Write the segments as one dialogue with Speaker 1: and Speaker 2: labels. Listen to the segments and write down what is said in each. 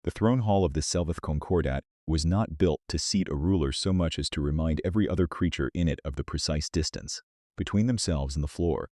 Speaker 1: The throne hall of the Selvath Concordat was not built to seat a ruler so much as to remind every other creature in it of the precise distance between themselves and the floor.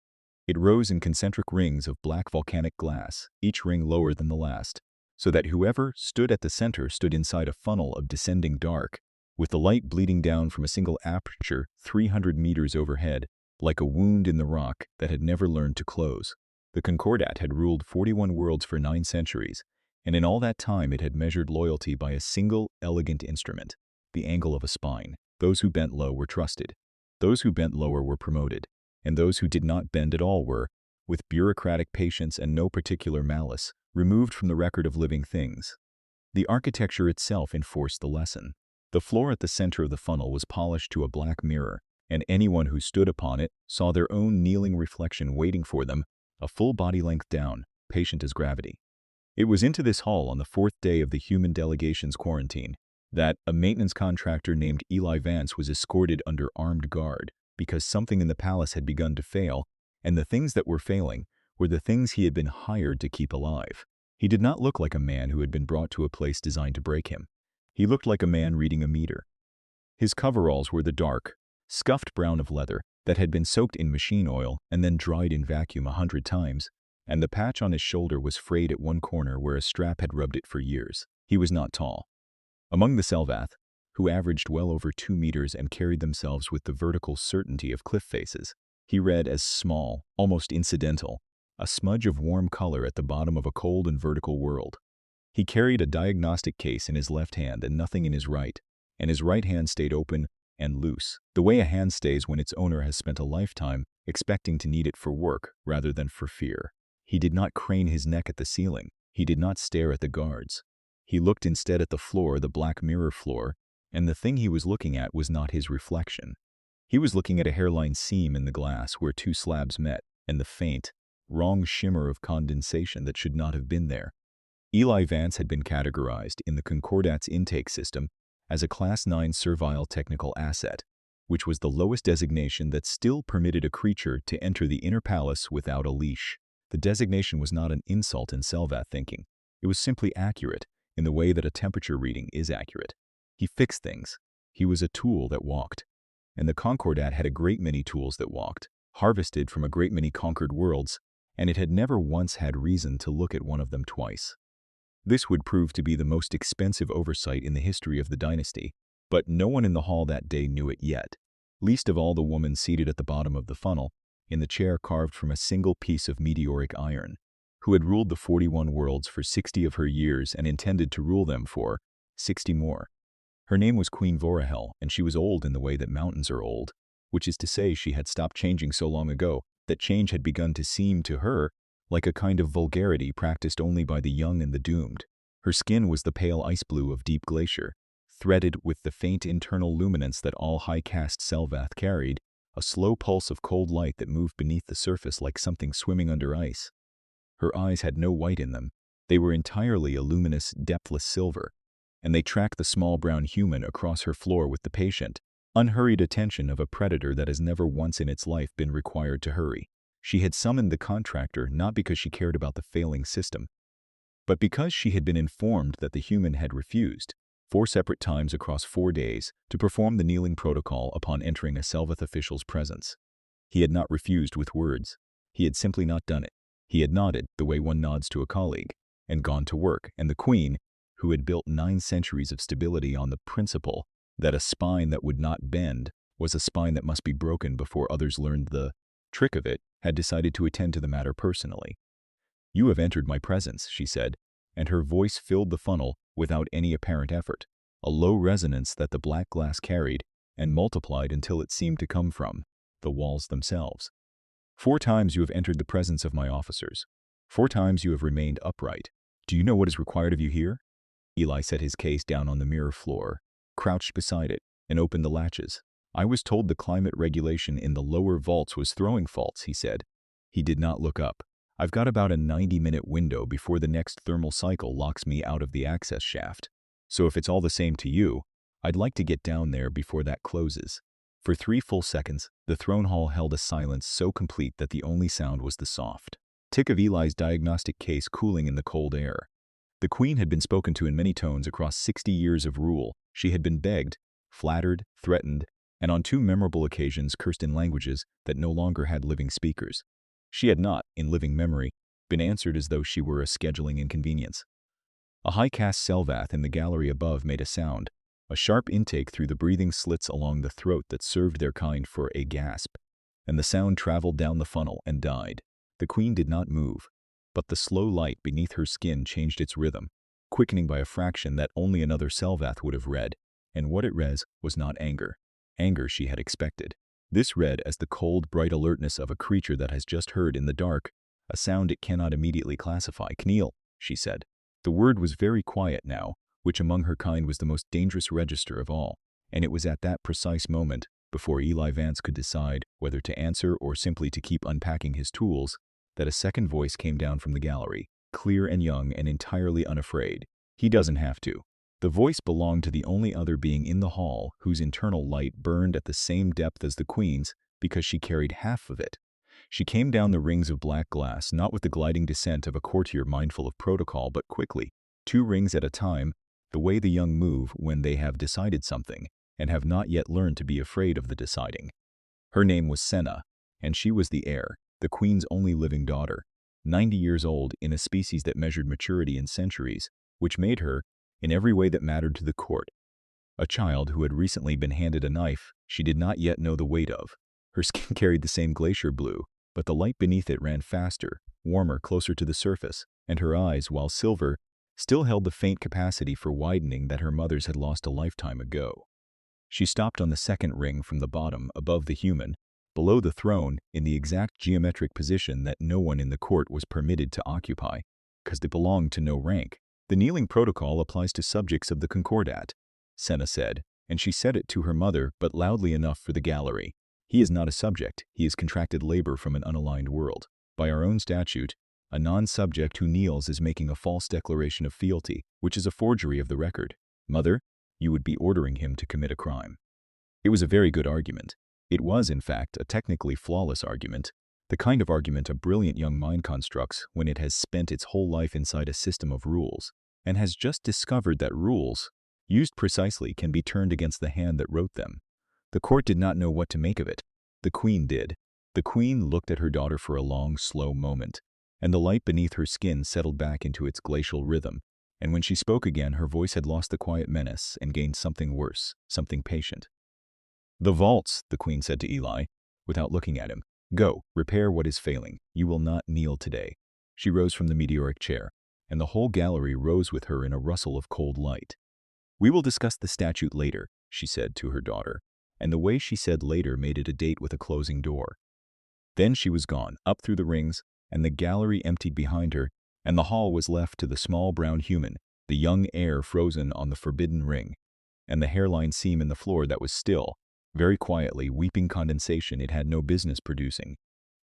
Speaker 1: It rose in concentric rings of black volcanic glass, each ring lower than the last, so that whoever stood at the center stood inside a funnel of descending dark, with the light bleeding down from a single aperture 300 meters overhead, like a wound in the rock that had never learned to close. The Concordat had ruled 41 worlds for 9 centuries, and in all that time it had measured loyalty by a single, elegant instrument, the angle of a spine. Those who bent low were trusted. Those who bent lower were promoted, and those who did not bend at all were, with bureaucratic patience and no particular malice, removed from the record of living things. The architecture itself enforced the lesson. The floor at the center of the funnel was polished to a black mirror, and anyone who stood upon it saw their own kneeling reflection waiting for them, a full body length down, patient as gravity. It was into this hall on the 4th day of the human delegation's quarantine that a maintenance contractor named Eli Vance was escorted under armed guard because something in the palace had begun to fail, and the things that were failing were the things he had been hired to keep alive. He did not look like a man who had been brought to a place designed to break him. He looked like a man reading a meter. His coveralls were the dark, scuffed brown of leather that had been soaked in machine oil and then dried in vacuum 100 times, and the patch on his shoulder was frayed at one corner where a strap had rubbed it for years. He was not tall. Among the Selvath, who averaged well over 2 meters and carried themselves with the vertical certainty of cliff faces, he read as small, almost incidental, a smudge of warm color at the bottom of a cold and vertical world. He carried a diagnostic case in his left hand and nothing in his right, and his right hand stayed open and loose, the way a hand stays when its owner has spent a lifetime expecting to need it for work rather than for fear. He did not crane his neck at the ceiling. He did not stare at the guards. He looked instead at the floor, the black mirror floor, and the thing he was looking at was not his reflection. He was looking at a hairline seam in the glass where 2 slabs met, and the faint, wrong shimmer of condensation that should not have been there. Eli Vance had been categorized in the Concordat's intake system as a Class 9 servile technical asset, which was the lowest designation that still permitted a creature to enter the inner palace without a leash. The designation was not an insult in Selvath thinking. It was simply accurate in the way that a temperature reading is accurate. He fixed things. He was a tool that walked. And the Concordat had a great many tools that walked, harvested from a great many conquered worlds, and it had never once had reason to look at one of them twice. This would prove to be the most expensive oversight in the history of the dynasty, but no one in the hall that day knew it yet, least of all the woman seated at the bottom of the funnel, in the chair carved from a single piece of meteoric iron, who had ruled the 41 worlds for 60 of her years and intended to rule them for 60 more. Her name was Queen Vorahel, and she was old in the way that mountains are old, which is to say she had stopped changing so long ago that change had begun to seem to her like a kind of vulgarity practiced only by the young and the doomed. Her skin was the pale ice blue of deep glacier, threaded with the faint internal luminance that all high-caste Selvath carried, a slow pulse of cold light that moved beneath the surface like something swimming under ice. Her eyes had no white in them. They were entirely a luminous, depthless silver, and they tracked the small brown human across her floor with the patient, unhurried attention of a predator that has never once in its life been required to hurry. She had summoned the contractor not because she cared about the failing system, but because she had been informed that the human had refused, 4 separate times across 4 days, to perform the kneeling protocol upon entering a Selvath official's presence. He had not refused with words. He had simply not done it. He had nodded the way one nods to a colleague, and gone to work, and the queen, who had built 9 centuries of stability on the principle that a spine that would not bend was a spine that must be broken before others learned the trick of it, had decided to attend to the matter personally. "You have entered my presence," she said, and her voice filled the funnel without any apparent effort, a low resonance that the black glass carried and multiplied until it seemed to come from the walls themselves. "4 times you have entered the presence of my officers. 4 times you have remained upright. Do you know what is required of you here?" Eli set his case down on the mirror floor, crouched beside it, and opened the latches. "I was told the climate regulation in the lower vaults was throwing faults," he said. He did not look up. "I've got about a 90-minute window before the next thermal cycle locks me out of the access shaft. So if it's all the same to you, I'd like to get down there before that closes." For 3 full seconds, the throne hall held a silence so complete that the only sound was the soft tick of Eli's diagnostic case cooling in the cold air. The queen had been spoken to in many tones across 60 years of rule. She had been begged, flattered, threatened, and on 2 memorable occasions cursed in languages that no longer had living speakers. She had not, in living memory, been answered as though she were a scheduling inconvenience. A high-caste Selvath in the gallery above made a sound, a sharp intake through the breathing slits along the throat that served their kind for a gasp, and the sound traveled down the funnel and died. The queen did not move, but the slow light beneath her skin changed its rhythm, quickening by a fraction that only another Selvath would have read, and what it read was not anger. Anger she had expected. This read as the cold, bright alertness of a creature that has just heard in the dark a sound it cannot immediately classify. "Kneel," she said. The word was very quiet now, which among her kind was the most dangerous register of all, and it was at that precise moment, before Eli Vance could decide whether to answer or simply to keep unpacking his tools, that a second voice came down from the gallery, clear and young and entirely unafraid. "He doesn't have to." The voice belonged to the only other being in the hall whose internal light burned at the same depth as the queen's because she carried half of it. She came down the rings of black glass, not with the gliding descent of a courtier mindful of protocol, but quickly, 2 rings at a time, the way the young move when they have decided something and have not yet learned to be afraid of the deciding. Her name was Senna, and she was the heir, the queen's only living daughter, 90 years old in a species that measured maturity in centuries, which made her, in every way that mattered to the court, a child who had recently been handed a knife she did not yet know the weight of. Her skin carried the same glacier blue, but the light beneath it ran faster, warmer, closer to the surface, and her eyes, while silver, still held the faint capacity for widening that her mother's had lost a lifetime ago. She stopped on the second ring from the bottom, above the human, below the throne, in the exact geometric position that no one in the court was permitted to occupy, because they belonged to no rank. "The kneeling protocol applies to subjects of the Concordat," Senna said, and she said it to her mother, but loudly enough for the gallery. "He is not a subject, he has contracted labor from an unaligned world. By our own statute, a non-subject who kneels is making a false declaration of fealty, which is a forgery of the record. Mother, you would be ordering him to commit a crime." It was a very good argument. It was, in fact, a technically flawless argument, the kind of argument a brilliant young mind constructs when it has spent its whole life inside a system of rules, and has just discovered that rules, used precisely, can be turned against the hand that wrote them. The court did not know what to make of it. The queen did. The queen looked at her daughter for a long, slow moment, and the light beneath her skin settled back into its glacial rhythm, and when she spoke again her voice had lost the quiet menace and gained something worse, something patient. "The vaults," the queen said to Eli, without looking at him. "Go, repair what is failing. You will not kneel today." She rose from the meteoric chair, and the whole gallery rose with her in a rustle of cold light. "We will discuss the statute later," she said to her daughter, and the way she said later made it a date with a closing door. Then she was gone, up through the rings, and the gallery emptied behind her, and the hall was left to the small brown human, the young heir frozen on the forbidden ring, and the hairline seam in the floor that was still, very quietly, weeping condensation it had no business producing.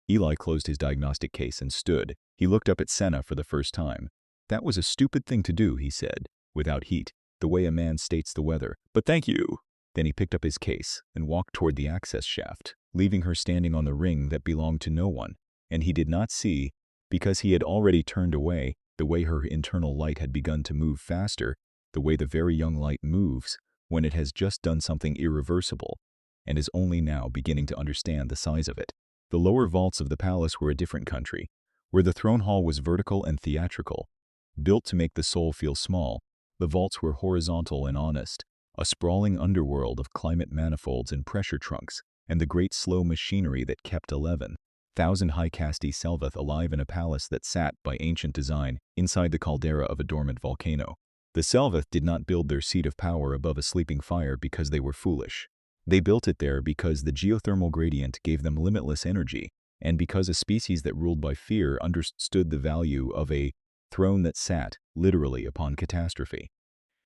Speaker 1: Eli closed his diagnostic case and stood. He looked up at Senna for the first time. "That was a stupid thing to do," he said, without heat, the way a man states the weather. "But thank you." Then he picked up his case and walked toward the access shaft, leaving her standing on the ring that belonged to no one, and he did not see, because he had already turned away, the way her internal light had begun to move faster, the way the very young light moves when it has just done something irreversible, and is only now beginning to understand the size of it. The lower vaults of the palace were a different country, where the throne hall was vertical and theatrical. Built to make the soul feel small, the vaults were horizontal and honest, a sprawling underworld of climate manifolds and pressure trunks, and the great slow machinery that kept 11,000 high-caste Selvath alive in a palace that sat, by ancient design, inside the caldera of a dormant volcano. The Selvath did not build their seat of power above a sleeping fire because they were foolish. They built it there because the geothermal gradient gave them limitless energy, and because a species that ruled by fear understood the value of a throne that sat, literally, upon catastrophe.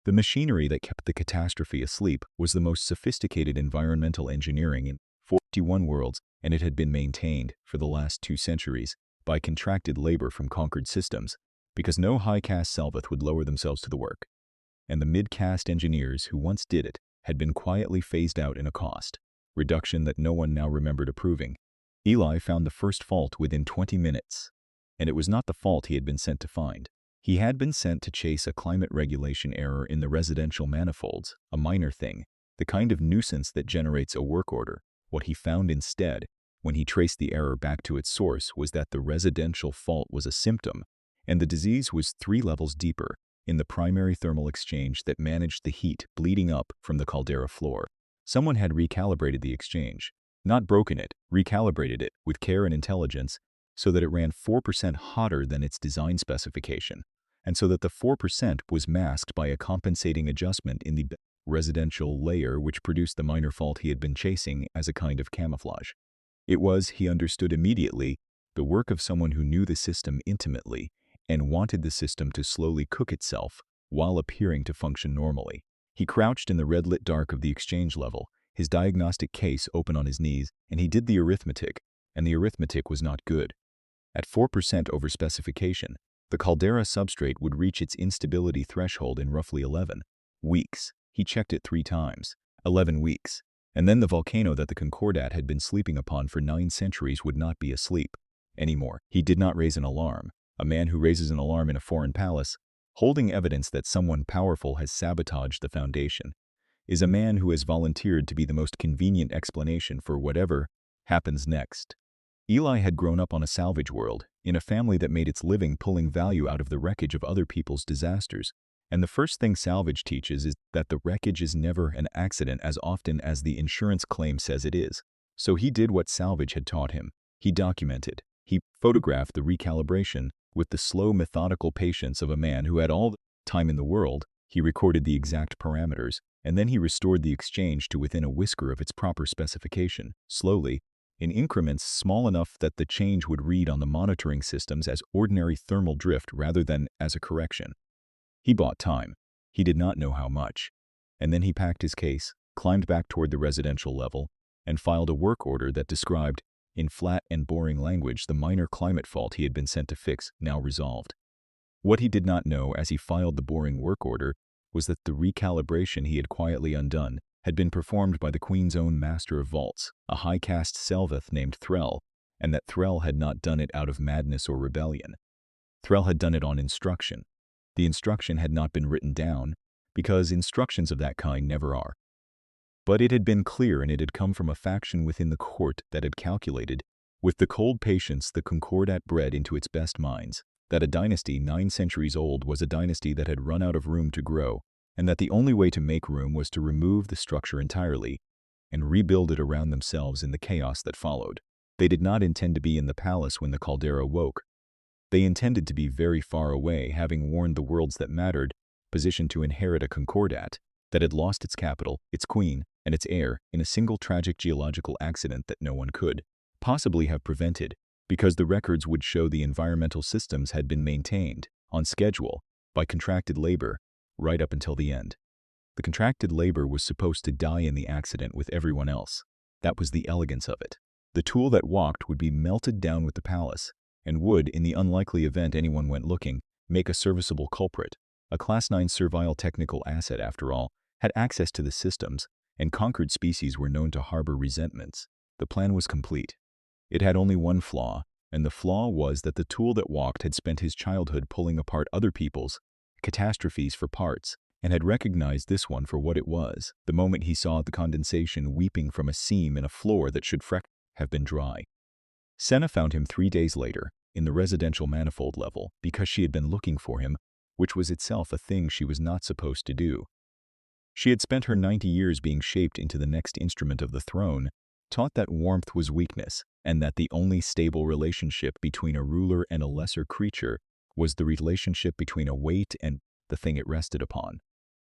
Speaker 1: The machinery that kept the catastrophe asleep was the most sophisticated environmental engineering in 41 worlds, and it had been maintained, for the last 2 centuries, by contracted labor from conquered systems, because no high-caste Selvath would lower themselves to the work. And the mid-caste engineers who once did it had been quietly phased out in a cost reduction that no one now remembered approving. Eli found the first fault within 20 minutes, and it was not the fault he had been sent to find. He had been sent to chase a climate regulation error in the residential manifolds, a minor thing, the kind of nuisance that generates a work order. What he found instead, when he traced the error back to its source, was that the residential fault was a symptom, and the disease was 3 levels deeper, in the primary thermal exchange that managed the heat bleeding up from the caldera floor. Someone had recalibrated the exchange, not broken it, recalibrated it with care and intelligence so that it ran 4% hotter than its design specification, and so that the 4% was masked by a compensating adjustment in the residential layer which produced the minor fault he had been chasing as a kind of camouflage. It was, he understood immediately, the work of someone who knew the system intimately and wanted the system to slowly cook itself while appearing to function normally. He crouched in the red-lit dark of the exchange level, his diagnostic case open on his knees, and he did the arithmetic, and the arithmetic was not good. At 4% over specification, the caldera substrate would reach its instability threshold in roughly 11 weeks. He checked it 3 times. 11 weeks. And then the volcano that the Concordat had been sleeping upon for 9 centuries would not be asleep anymore. He did not raise an alarm. A man who raises an alarm in a foreign palace, holding evidence that someone powerful has sabotaged the foundation, is a man who has volunteered to be the most convenient explanation for whatever happens next. Eli had grown up on a salvage world, in a family that made its living pulling value out of the wreckage of other people's disasters. And the first thing salvage teaches is that the wreckage is never an accident as often as the insurance claim says it is. So he did what salvage had taught him. He documented. He photographed the recalibration with the slow, methodical patience of a man who had all the time in the world. He recorded the exact parameters, and then he restored the exchange to within a whisker of its proper specification, slowly, in increments small enough that the change would read on the monitoring systems as ordinary thermal drift rather than as a correction. He bought time. He did not know how much. And then he packed his case, climbed back toward the residential level, and filed a work order that described, in flat and boring language, the minor climate fault he had been sent to fix, now resolved. What he did not know as he filed the boring work order was that the recalibration he had quietly undone had been performed by the Queen's own master of vaults, a high-caste Selveth named Threll, and that Threll had not done it out of madness or rebellion. Threll had done it on instruction. The instruction had not been written down, because instructions of that kind never are. But it had been clear, and it had come from a faction within the court that had calculated, with the cold patience the Concordat bred into its best minds, that a dynasty 9 centuries old was a dynasty that had run out of room to grow, and that the only way to make room was to remove the structure entirely and rebuild it around themselves in the chaos that followed. They did not intend to be in the palace when the caldera woke. They intended to be very far away, having warned the worlds that mattered, positioned to inherit a Concordat that had lost its capital, its queen, and its heir in a single tragic geological accident that no one could possibly have prevented, because the records would show the environmental systems had been maintained, on schedule, by contracted labor, right up until the end. The contracted labor was supposed to die in the accident with everyone else. That was the elegance of it. The tool that walked would be melted down with the palace, and would, in the unlikely event anyone went looking, make a serviceable culprit. A Class 9 servile technical asset, after all, had access to the systems, and conquered species were known to harbor resentments. The plan was complete. It had only one flaw, and the flaw was that the tool that walked had spent his childhood pulling apart other people's catastrophes for parts, and had recognized this one for what it was, the moment he saw the condensation weeping from a seam in a floor that should have been dry. Senna found him 3 days later, in the residential manifold level, because she had been looking for him, which was itself a thing she was not supposed to do. She had spent her 90 years being shaped into the next instrument of the throne, taught that warmth was weakness, and that the only stable relationship between a ruler and a lesser creature was the relationship between a weight and the thing it rested upon.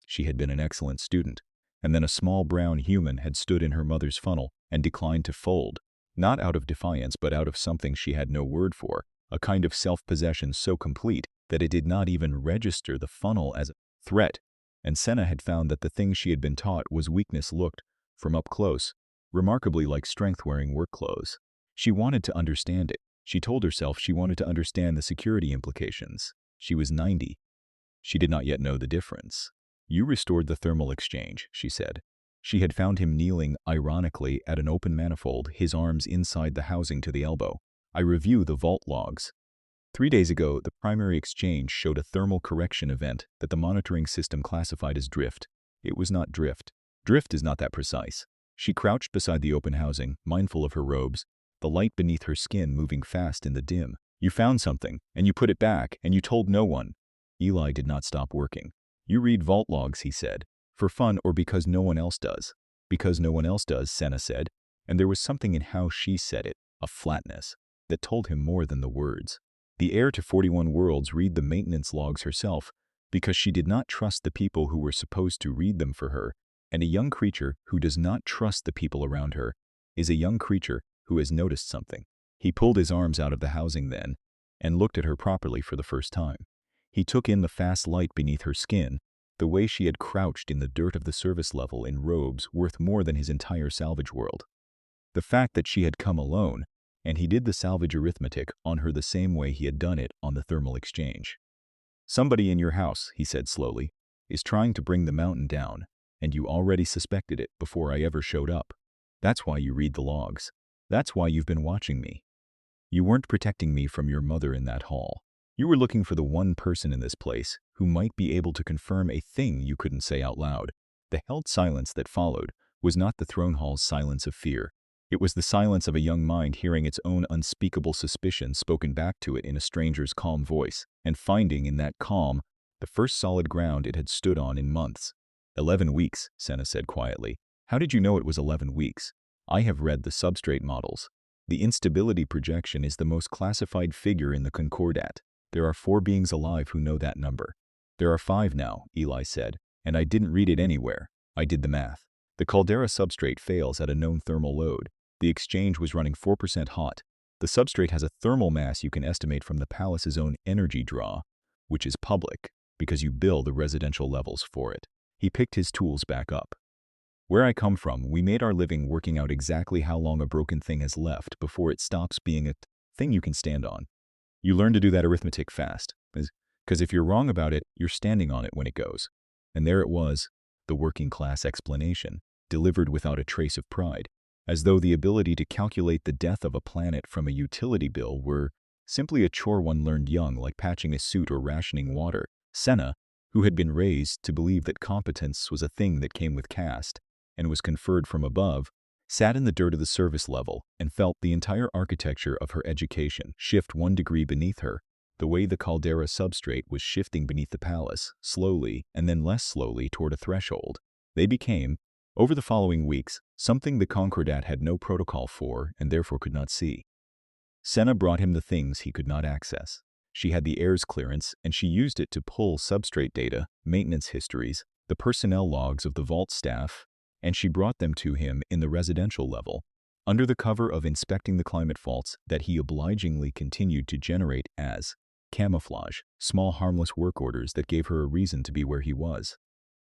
Speaker 1: She had been an excellent student, and then a small brown human had stood in her mother's funnel and declined to fold, not out of defiance but out of something she had no word for, a kind of self-possession so complete that it did not even register the funnel as a threat, and Senna had found that the thing she had been taught was weakness looked, from up close, remarkably like strength wearing work clothes. She wanted to understand it. She told herself she wanted to understand the security implications. She was 90. She did not yet know the difference. "You restored the thermal exchange," she said. She had found him kneeling, ironically, at an open manifold, his arms inside the housing to the elbow. "I review the vault logs." 3 days ago, the primary exchange showed a thermal correction event that the monitoring system classified as drift. It was not drift. Drift is not that precise. She crouched beside the open housing, mindful of her robes, the light beneath her skin moving fast in the dim. You found something, and you put it back, and you told no one. Eli did not stop working. You read vault logs, he said. For fun or because no one else does? Because no one else does, Senna said, and there was something in how she said it, a flatness, that told him more than the words. The heir to 41 worlds read the maintenance logs herself because she did not trust the people who were supposed to read them for her, and a young creature who does not trust the people around her is a young creature who has noticed something. He pulled his arms out of the housing then and looked at her properly for the first time. He took in the fast light beneath her skin, the way she had crouched in the dirt of the service level in robes worth more than his entire salvage world. The fact that she had come alone, and he did the salvage arithmetic on her the same way he had done it on the thermal exchange. Somebody in your house, he said slowly, is trying to bring the mountain down, and you already suspected it before I ever showed up. That's why you read the logs. That's why you've been watching me. You weren't protecting me from your mother in that hall. You were looking for the one person in this place who might be able to confirm a thing you couldn't say out loud. The held silence that followed was not the throne hall's silence of fear. It was the silence of a young mind hearing its own unspeakable suspicion spoken back to it in a stranger's calm voice, and finding in that calm the first solid ground it had stood on in months. 11 weeks, Senna said quietly. How did you know it was 11 weeks? I have read the substrate models. The instability projection is the most classified figure in the Concordat. There are 4 beings alive who know that number. There are 5 now, Eli said, and I didn't read it anywhere. I did the math. The caldera substrate fails at a known thermal load. The exchange was running 4% hot. The substrate has a thermal mass you can estimate from the palace's own energy draw, which is public, because you bill the residential levels for it. He picked his tools back up. Where I come from, we made our living working out exactly how long a broken thing has left before it stops being a thing you can stand on. You learn to do that arithmetic fast, because if you're wrong about it, you're standing on it when it goes. And there it was, the working class explanation, delivered without a trace of pride, as though the ability to calculate the death of a planet from a utility bill were simply a chore one learned young, like patching a suit or rationing water. Senna, who had been raised to believe that competence was a thing that came with caste and was conferred from above, sat in the dirt of the service level and felt the entire architecture of her education shift 1 degree beneath her, the way the caldera substrate was shifting beneath the palace, slowly and then less slowly toward a threshold. They became, over the following weeks, something the Concordat had no protocol for and therefore could not see. Senna brought him the things he could not access. She had the heirs clearance, and she used it to pull substrate data, maintenance histories, the personnel logs of the vault staff, and she brought them to him in the residential level, under the cover of inspecting the climate faults that he obligingly continued to generate as camouflage, small harmless work orders that gave her a reason to be where he was.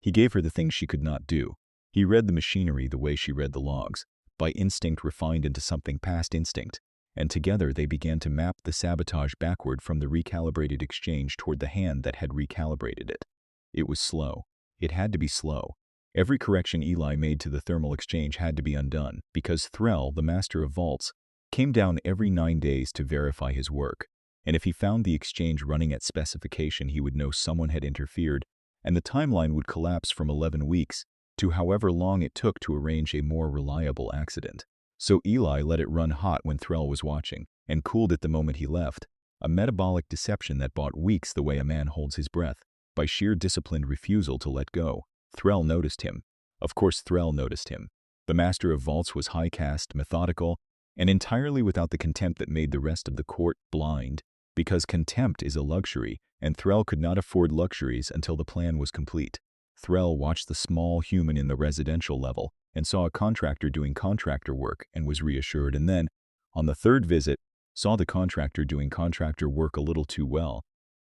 Speaker 1: He gave her the things she could not do. He read the machinery the way she read the logs, by instinct refined into something past instinct, and together they began to map the sabotage backward from the recalibrated exchange toward the hand that had recalibrated it. It was slow. It had to be slow. Every correction Eli made to the thermal exchange had to be undone, because Threll, the master of vaults, came down every 9 days to verify his work, and if he found the exchange running at specification, he would know someone had interfered, and the timeline would collapse from 11 weeks to however long it took to arrange a more reliable accident. So Eli let it run hot when Threll was watching, and cooled it the moment he left, a metabolic deception that bought weeks the way a man holds his breath, by sheer disciplined refusal to let go. Threll noticed him. Of course Threll noticed him. The master of vaults was high caste, methodical, and entirely without the contempt that made the rest of the court blind, because contempt is a luxury, and Threll could not afford luxuries until the plan was complete. Threll watched the small human in the residential level and saw a contractor doing contractor work and was reassured, and then, on the 3rd visit, saw the contractor doing contractor work a little too well,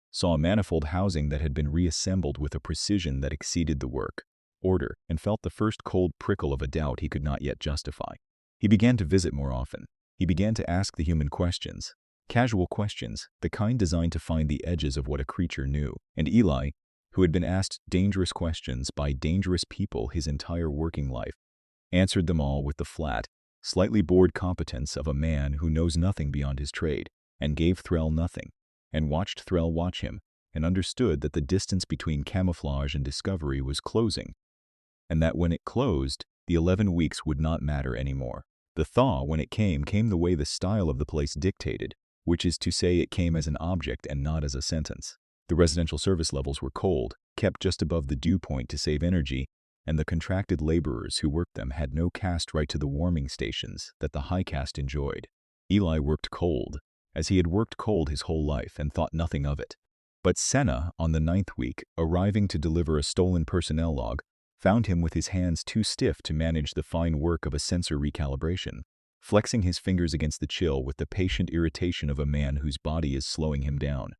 Speaker 1: saw a manifold housing that had been reassembled with a precision that exceeded the work order, and felt the first cold prickle of a doubt he could not yet justify. He began to visit more often. He began to ask the human questions, casual questions, the kind designed to find the edges of what a creature knew, and Eli, who had been asked dangerous questions by dangerous people his entire working life, answered them all with the flat, slightly bored competence of a man who knows nothing beyond his trade, and gave Threll nothing. and watched Threll watch him, and understood that the distance between camouflage and discovery was closing, and that when it closed, the 11 weeks would not matter anymore. The thaw, when it came the way the style of the place dictated, which is to say it came as an object and not as a sentence. The residential service levels were cold, kept just above the dew point to save energy, and the contracted laborers who worked them had no caste right to the warming stations that the high caste enjoyed. Eli worked cold, as he had worked cold his whole life and thought nothing of it. But Senna, on the 9th week, arriving to deliver a stolen personnel log, found him with his hands too stiff to manage the fine work of a sensor recalibration, flexing his fingers against the chill with the patient irritation of a man whose body is slowing him down.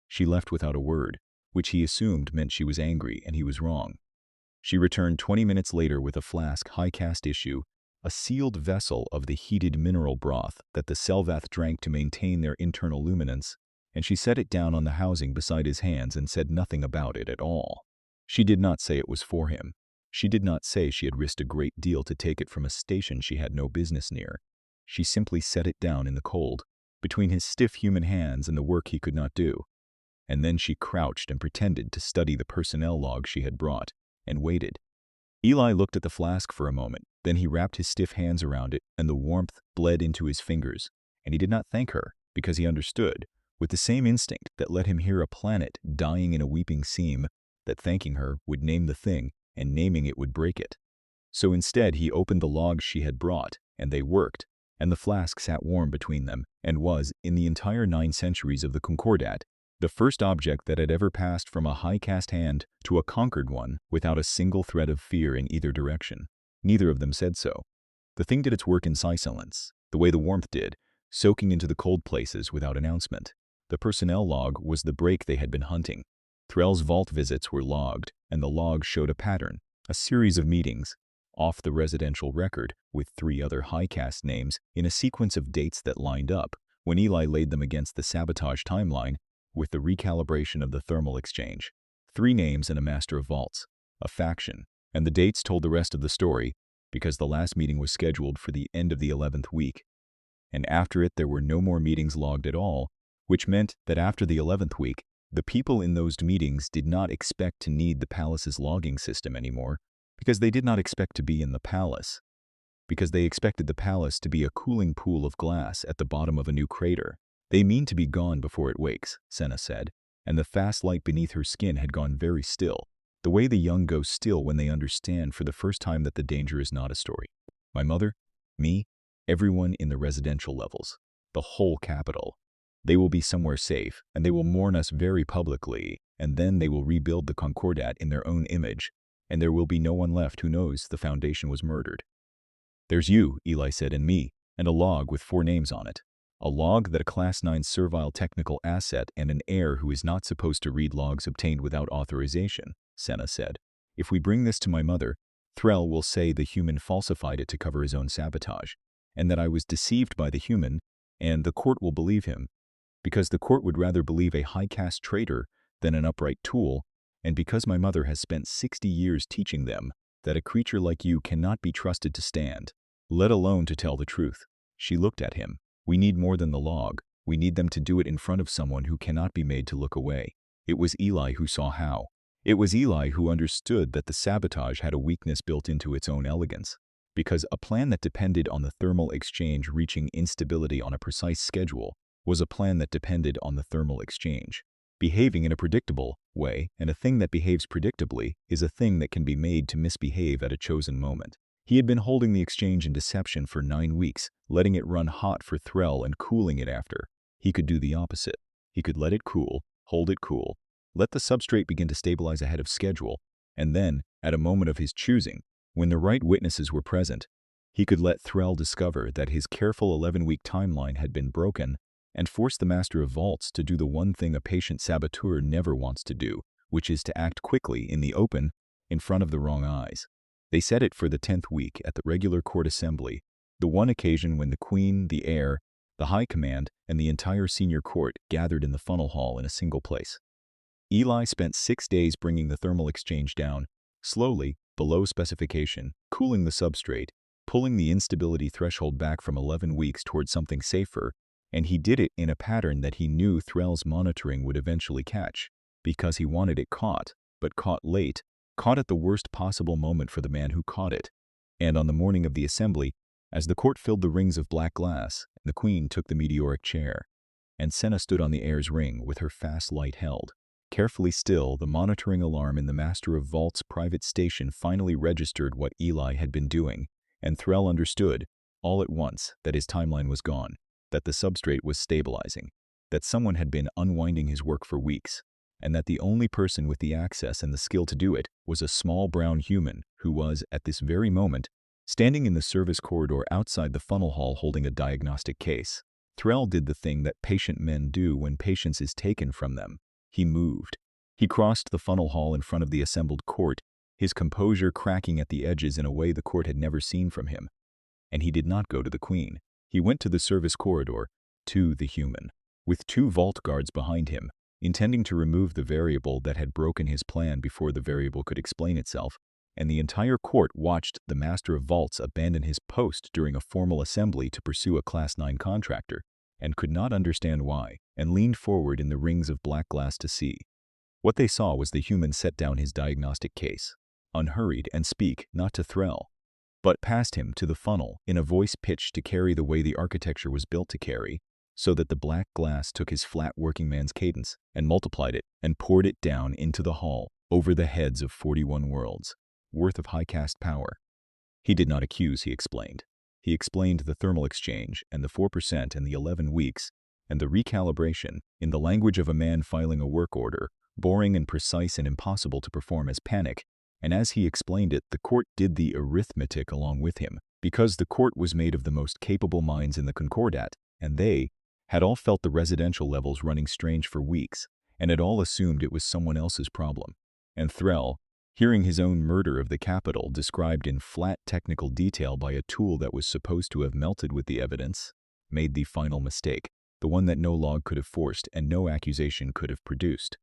Speaker 1: She left without a word, which he assumed meant she was angry, and he was wrong. She returned 20 minutes later with a flask high caste issue, a sealed vessel of the heated mineral broth that the Selvath drank to maintain their internal luminance, and she set it down on the housing beside his hands and said nothing about it at all. She did not say it was for him. She did not say she had risked a great deal to take it from a station she had no business near. She simply set it down in the cold, between his stiff human hands and the work he could not do. And then she crouched and pretended to study the personnel log she had brought, and waited. Eli looked at the flask for a moment, then he wrapped his stiff hands around it, and the warmth bled into his fingers, and he did not thank her, because he understood, with the same instinct that let him hear a planet dying in a weeping seam, that thanking her would name the thing, and naming it would break it. So instead he opened the logs she had brought, and they worked, and the flask sat warm between them, and was, in the entire 9 centuries of the Concordat, the first object that had ever passed from a high caste hand to a conquered one without a single thread of fear in either direction. Neither of them said so. The thing did its work in silence, the way the warmth did, soaking into the cold places without announcement. The personnel log was the break they had been hunting. Threll's vault visits were logged, and the log showed a pattern, a series of meetings, off the residential record, with 3 other high caste names in a sequence of dates that lined up, when Eli laid them against the sabotage timeline, with the recalibration of the thermal exchange. 3 names and a master of vaults, a faction, and the dates told the rest of the story, because the last meeting was scheduled for the end of the 11th week. And after it there were no more meetings logged at all, which meant that after the 11th week, the people in those meetings did not expect to need the palace's logging system anymore, because they did not expect to be in the palace, because they expected the palace to be a cooling pool of glass at the bottom of a new crater. They mean to be gone before it wakes, Senna said, and the fast light beneath her skin had gone very still, the way the young go still when they understand for the first time that the danger is not a story. My mother, me, everyone in the residential levels, the whole capital. They will be somewhere safe, and they will mourn us very publicly, and then they will rebuild the Concordat in their own image, and there will be no one left who knows the Foundation was murdered. There's you, Eli said, and me, and a log with 4 names on it. A log that a Class 9 servile technical asset and an heir who is not supposed to read logs obtained without authorization, Senna said. If we bring this to my mother, Threll will say the human falsified it to cover his own sabotage, and that I was deceived by the human, and the court will believe him, because the court would rather believe a high caste traitor than an upright tool, and because my mother has spent 60 years teaching them that a creature like you cannot be trusted to stand, let alone to tell the truth. She looked at him. We need more than the log. We need them to do it in front of someone who cannot be made to look away. It was Eli who saw how. It was Eli who understood that the sabotage had a weakness built into its own elegance, because a plan that depended on the thermal exchange reaching instability on a precise schedule was a plan that depended on the thermal exchange behaving in a predictable way, and a thing that behaves predictably is a thing that can be made to misbehave at a chosen moment. He had been holding the exchange in deception for 9 weeks, letting it run hot for Threll and cooling it after. He could do the opposite. He could let it cool, hold it cool, let the substrate begin to stabilize ahead of schedule, and then, at a moment of his choosing, when the right witnesses were present, he could let Threll discover that his careful 11-week timeline had been broken and force the Master of Vaults to do the one thing a patient saboteur never wants to do, which is to act quickly in the open in front of the wrong eyes. They set it for the 10th week at the regular court assembly, the one occasion when the Queen, the heir, the High Command, and the entire senior court gathered in the funnel hall in a single place. Eli spent 6 days bringing the thermal exchange down, slowly, below specification, cooling the substrate, pulling the instability threshold back from 11 weeks towards something safer, And he did it in a pattern that he knew Threll's monitoring would eventually catch, because he wanted it caught, but caught late, caught at the worst possible moment for the man who caught it. And on the morning of the assembly, as the court filled the rings of black glass, the queen took the meteoric chair, and Senna stood on the heir's ring with her fast light held. Carefully still, the monitoring alarm in the Master of Vault's private station finally registered what Eli had been doing, and Threll understood, all at once, that his timeline was gone, that the substrate was stabilizing, that someone had been unwinding his work for weeks, and that the only person with the access and the skill to do it was a small brown human who was, at this very moment, standing in the service corridor outside the funnel hall holding a diagnostic case. Threll did the thing that patient men do when patience is taken from them. He moved. He crossed the funnel hall in front of the assembled court, his composure cracking at the edges in a way the court had never seen from him. And he did not go to the queen. He went to the service corridor, to the human, with 2 vault guards behind him, intending to remove the variable that had broken his plan before the variable could explain itself, and the entire court watched the Master of Vaults abandon his post during a formal assembly to pursue a Class 9 contractor, and could not understand why, and leaned forward in the rings of black glass to see. What they saw was the human set down his diagnostic case, unhurried, and speak not to Threll, but past him to the funnel in a voice pitched to carry the way the architecture was built to carry, so that the black glass took his flat working man's cadence and multiplied it and poured it down into the hall over the heads of 41 worlds, worth of high-cast power. He did not accuse, he explained. He explained the thermal exchange and the 4% and the 11 weeks and the recalibration in the language of a man filing a work order, boring and precise and impossible to perform as panic, and as he explained it, the court did the arithmetic along with him, because the court was made of the most capable minds in the Concordat, and they had all felt the residential levels running strange for weeks, and had all assumed it was someone else's problem. And Threll, hearing his own murder of the Capitol described in flat technical detail by a tool that was supposed to have melted with the evidence, made the final mistake, the one that no log could have forced and no accusation could have produced.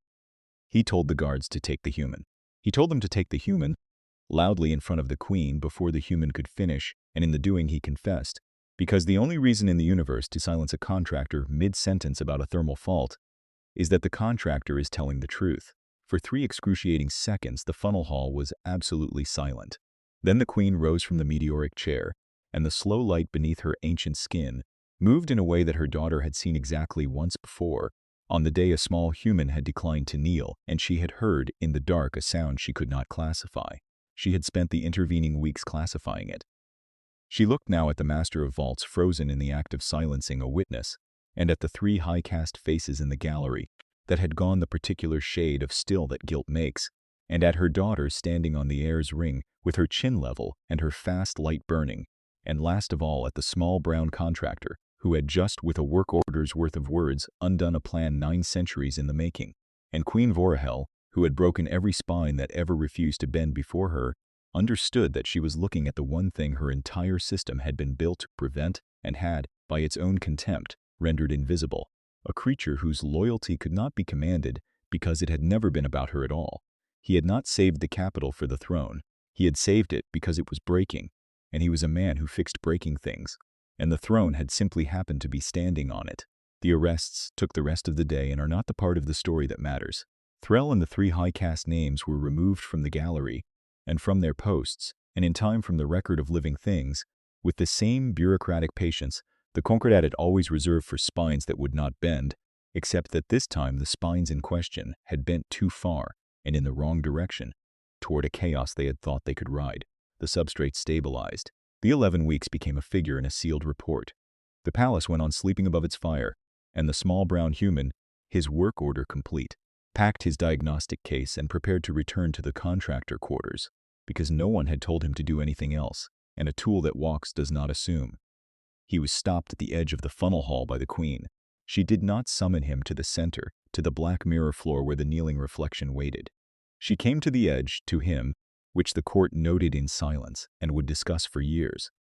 Speaker 1: He told the guards to take the human. He told them to take the human, loudly in front of the queen before the human could finish, and in the doing he confessed, because the only reason in the universe to silence a contractor mid-sentence about a thermal fault is that the contractor is telling the truth. For 3 excruciating seconds, the funnel hall was absolutely silent. Then the queen rose from the meteoric chair, and the slow light beneath her ancient skin moved in a way that her daughter had seen exactly once before, on the day a small human had declined to kneel, and she had heard, in the dark, a sound she could not classify. She had spent the intervening weeks classifying it. She looked now at the Master of Vaults frozen in the act of silencing a witness, and at the 3 high-cast faces in the gallery that had gone the particular shade of still that guilt makes, and at her daughter standing on the heir's ring with her chin level and her fast light burning, and last of all at the small brown contractor who had just with a work order's worth of words undone a plan 9 centuries in the making, and Queen Vorahel, who had broken every spine that ever refused to bend before her, understood that she was looking at the one thing her entire system had been built to prevent and had, by its own contempt, rendered invisible, a creature whose loyalty could not be commanded because it had never been about her at all. He had not saved the Capitol for the throne. He had saved it because it was breaking, and he was a man who fixed breaking things, and the throne had simply happened to be standing on it. The arrests took the rest of the day and are not the part of the story that matters. Threll and the 3 high-cast names were removed from the gallery and from their posts, and in time from the record of living things, with the same bureaucratic patience the Concordat had always reserved for spines that would not bend, except that this time the spines in question had bent too far and in the wrong direction, toward a chaos they had thought they could ride. The substrate stabilized. The 11 weeks became a figure in a sealed report. The palace went on sleeping above its fire, and the small brown human, his work order complete, packed his diagnostic case and prepared to return to the contractor quarters, because no one had told him to do anything else, and a tool that walks does not assume. He was stopped at the edge of the funnel hall by the queen. She did not summon him to the center, to the black mirror floor where the kneeling reflection waited. She came to the edge, to him, which the court noted in silence and would discuss for years,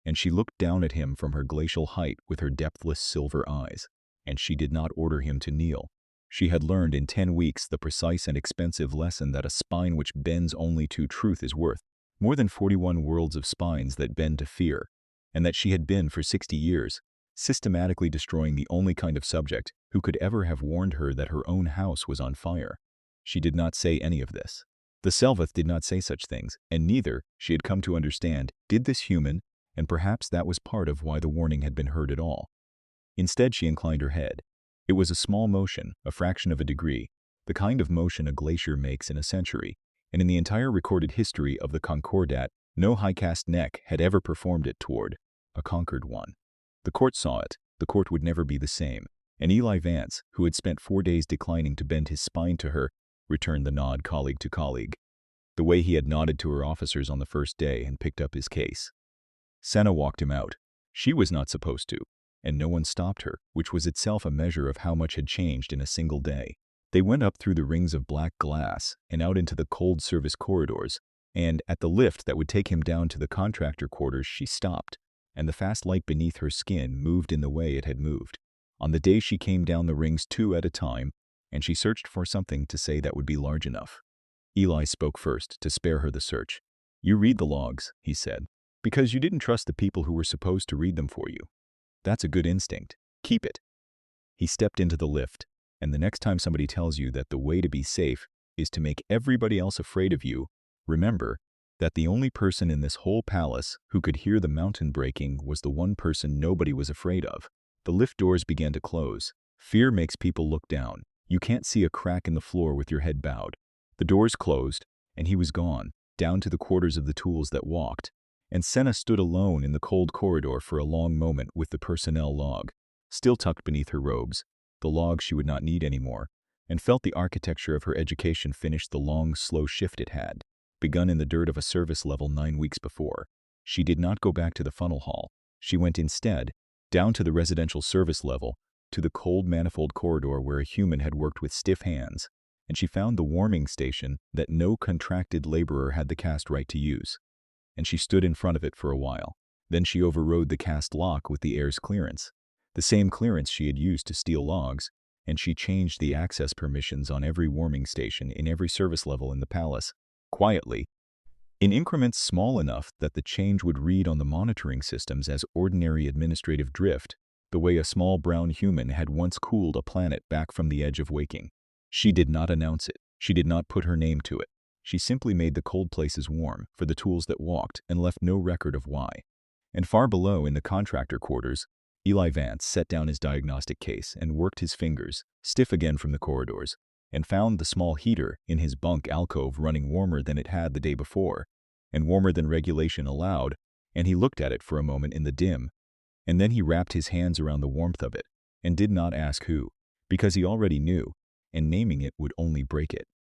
Speaker 1: and she looked down at him from her glacial height with her depthless silver eyes, and she did not order him to kneel. She had learned in 10 weeks the precise and expensive lesson that a spine which bends only to truth is worth more than 41 worlds of spines that bend to fear, and that she had been for 60 years systematically destroying the only kind of subject who could ever have warned her that her own house was on fire. She did not say any of this. The Selvath did not say such things, and neither, she had come to understand, did this human, and perhaps that was part of why the warning had been heard at all. Instead, she inclined her head. It was a small motion, a fraction of a degree, the kind of motion a glacier makes in a century, and in the entire recorded history of the Concordat, no high-caste neck had ever performed it toward a conquered one. The court saw it. The court would never be the same, and Eli Vance, who had spent 4 days declining to bend his spine to her, returned the nod colleague to colleague, the way he had nodded to her officers on the first day, and picked up his case. Senna walked him out. She was not supposed to, and no one stopped her, which was itself a measure of how much had changed in a single day. They went up through the rings of black glass and out into the cold service corridors, and at the lift that would take him down to the contractor quarters she stopped, and the fast light beneath her skin moved in the way it had moved. On the day she came down the rings 2 at a time, and she searched for something to say that would be large enough. Eli spoke first, to spare her the search. "You read the logs," he said, "because you didn't trust the people who were supposed to read them for you. That's a good instinct. Keep it." He stepped into the lift, and the next time somebody tells you that the way to be safe is to make everybody else afraid of you, remember that the only person in this whole palace who could hear the mountain breaking was the one person nobody was afraid of. The lift doors began to close. Fear makes people look down. You can't see a crack in the floor with your head bowed. The doors closed, and he was gone, down to the quarters of the tools that walked, and Senna stood alone in the cold corridor for a long moment with the personnel log, still tucked beneath her robes, the log she would not need anymore, and felt the architecture of her education finish the long, slow shift it had, begun in the dirt of a service level 9 weeks before. She did not go back to the funnel hall. She went instead, down to the residential service level, to the cold manifold corridor where a human had worked with stiff hands, and she found the warming station that no contracted laborer had the caste right to use. And she stood in front of it for a while. Then she overrode the caste lock with the air's clearance, the same clearance she had used to steal logs, and she changed the access permissions on every warming station in every service level in the palace, quietly, in increments small enough that the change would read on the monitoring systems as ordinary administrative drift, the way a small brown human had once cooled a planet back from the edge of waking. She did not announce it. She did not put her name to it. She simply made the cold places warm for the tools that walked and left no record of why. And far below in the contractor quarters, Eli Vance set down his diagnostic case and worked his fingers, stiff again from the corridors, and found the small heater in his bunk alcove running warmer than it had the day before, and warmer than regulation allowed, and he looked at it for a moment in the dim, and then he wrapped his hands around the warmth of it, and did not ask who, because he already knew, and naming it would only break it.